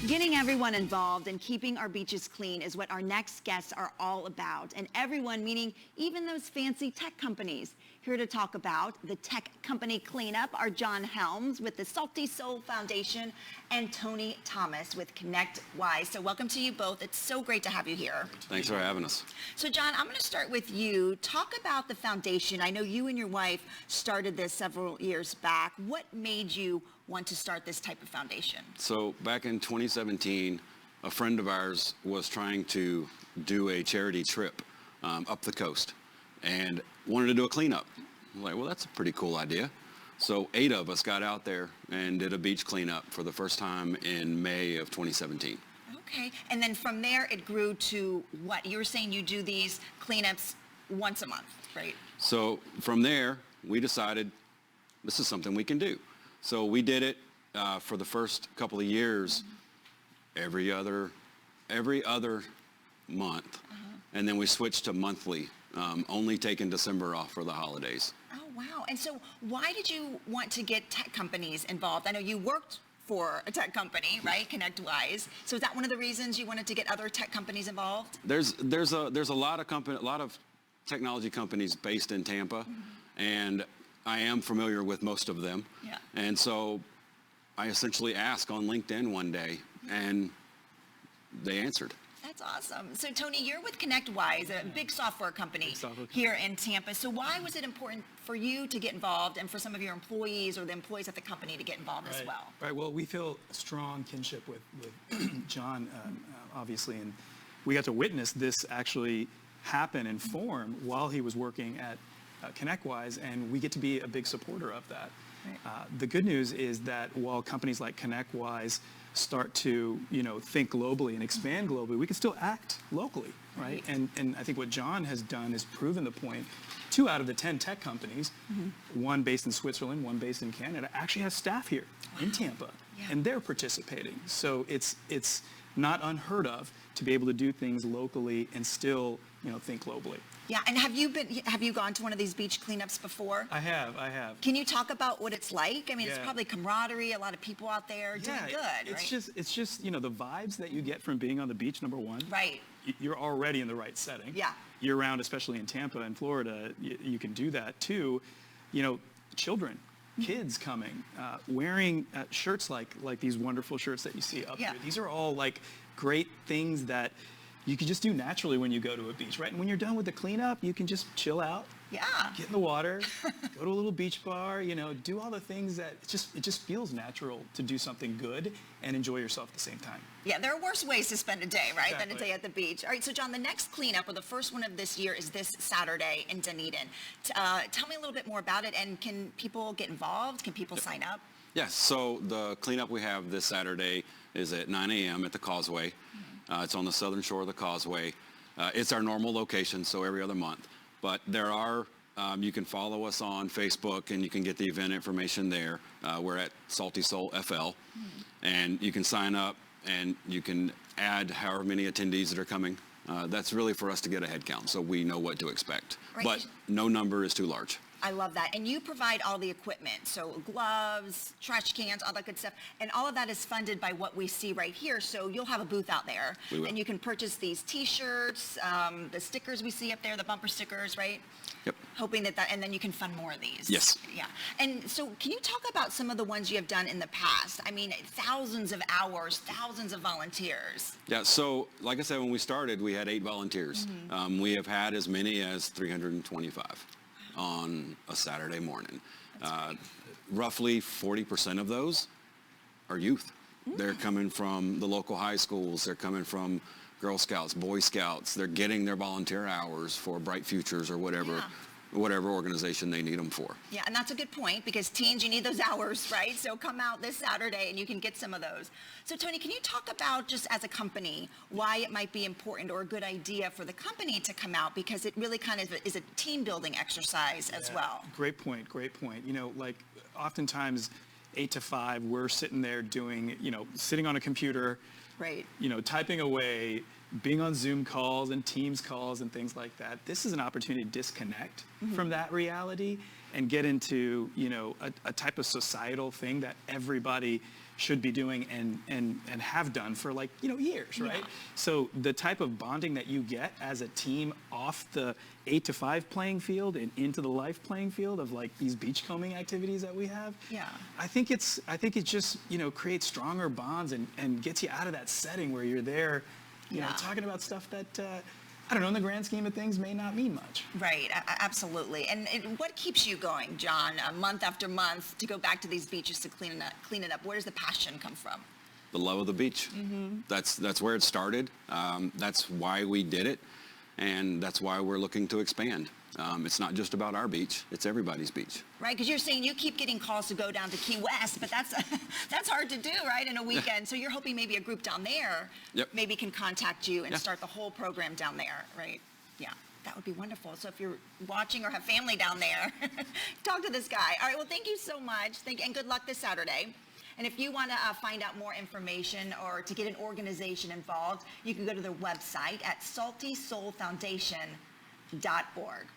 Getting everyone involved and keeping our beaches clean is what our next guests are all about. And everyone, meaning even those fancy tech companies. Here to talk about the tech company cleanup are John Helms with the Salty Soul Foundation and Tony Thomas with ConnectWise. So welcome to you both. It's so great to have you here. Thanks for having us. So John, I'm going to start with you. Talk about the foundation. I know you and your wife started this several years back. What made you want to start this type of foundation? So back in 2017, a friend of ours was trying to do a charity trip up the coast and wanted to do a cleanup. I'm like, well, that's a pretty cool idea. So 8 of us got out there and did a beach cleanup for the first time in May of 2017. Okay, and then from there it grew to what? You were saying you do these cleanups once a month, right? So from there, we decided this is something we can do. So we did it for the first couple of years, every other month, and then we switched to monthly, only taking December off for the holidays. Oh, wow. And so why did you want to get tech companies involved? I know you worked for a tech company, right? ConnectWise. So is that one of the reasons you wanted to get other tech companies involved? There's a lot of technology companies based in Tampa, and I am familiar with most of them. Yeah. And so I essentially asked on LinkedIn one day, and they answered. That's awesome. So Tony, you're with ConnectWise, a big software company here in Tampa. So why was it important for you to get involved and for some of your employees or the employees at the company to get involved as well? Right. Well, we feel a strong kinship with John, obviously, and we got to witness this actually happen and form while he was working at ConnectWise, and we get to be a big supporter of that. Right. The good news is that while companies like ConnectWise start to, think globally and expand globally, we can still act locally, right? And I think what John has done is proven the point. 2 out of the 10 tech companies, one based in Switzerland, one based in Canada, actually has staff here in Tampa, and they're participating. So it's not unheard of to be able to do things locally and still, think globally. Yeah, and have you gone to one of these beach cleanups before? I have. Can you talk about what it's like? I mean, it's probably camaraderie, a lot of people out there doing good, it's right? It's just, the vibes that you get from being on the beach, number one. Right. You're already in the right setting. Yeah. Year round, especially in Tampa and Florida, you can do that too. Children, kids coming, wearing shirts like these wonderful shirts that you see up here. These are all like great things that you can just do naturally when you go to a beach, right? And when you're done with the cleanup, you can just chill out, get in the water, go to a little beach bar, do all the things that it just feels natural to do something good and enjoy yourself at the same time. Yeah, there are worse ways to spend a day, right, Exactly. than a day at the beach. All right, so John, the next cleanup, or the first one of this year, is this Saturday in Dunedin. Tell me a little bit more about it, and can people get involved? Can people sign up? Yes, so the cleanup we have this Saturday is at 9 a.m. at the Causeway. It's on the southern shore of the Causeway. It's our normal location, so every other month. But there are, you can follow us on Facebook and you can get the event information there. We're at Salty Soul FL. And you can sign up and you can add however many attendees that are coming. That's really for us to get a head count so we know what to expect. Right. But no number is too large. I love that. And you provide all the equipment, so gloves, trash cans, all that good stuff. And all of that is funded by what we see right here. So you'll have a booth out there. We will. And you can purchase these T-shirts, the stickers we see up there, the bumper stickers, right? Yep. Hoping that, and then you can fund more of these. Yes. Yeah. And so can you talk about some of the ones you have done in the past? I mean, thousands of hours, thousands of volunteers. Yeah, so like I said, when we started, we had 8 volunteers. We have had as many as 325 on a Saturday morning. Roughly 40% of those are youth. They're coming from the local high schools. They're coming from Girl Scouts, Boy Scouts. They're getting their volunteer hours for Bright Futures or whatever organization they need them for. Yeah, and that's a good point because teens, you need those hours, right? So come out this Saturday and you can get some of those. So Tony, can you talk about just as a company, why it might be important or a good idea for the company to come out because it really kind of is a team building exercise as well. Great point. Like oftentimes 8 to 5, we're sitting there doing, sitting on a computer, right? Typing away, being on Zoom calls and Teams calls and things like that. This is an opportunity to disconnect from that reality and get into, a type of societal thing that everybody should be doing and have done for like, years, right? Yeah. So the type of bonding that you get as a team off the 8 to 5 playing field and into the life playing field of like these beachcombing activities that we have. Yeah. I think it just, creates stronger bonds and gets you out of that setting where you're there, talking about stuff that, I don't know, in the grand scheme of things may not mean much. Right, absolutely. And what keeps you going, John, month after month to go back to these beaches to clean it up? Where does the passion come from? The love of the beach. That's where it started. That's why we did it, and that's why we're looking to expand. It's not just about our beach; it's everybody's beach. Right, because you're saying you keep getting calls to go down to Key West, but that's that's hard to do, right, in a weekend. So you're hoping maybe a group down there maybe can contact you and start the whole program down there, right? Yeah, that would be wonderful. So if you're watching or have family down there, talk to this guy. All right, well, thank you so much. And good luck this Saturday. And if you want to find out more information or to get an organization involved, you can go to their website at saltysoulfoundation.org.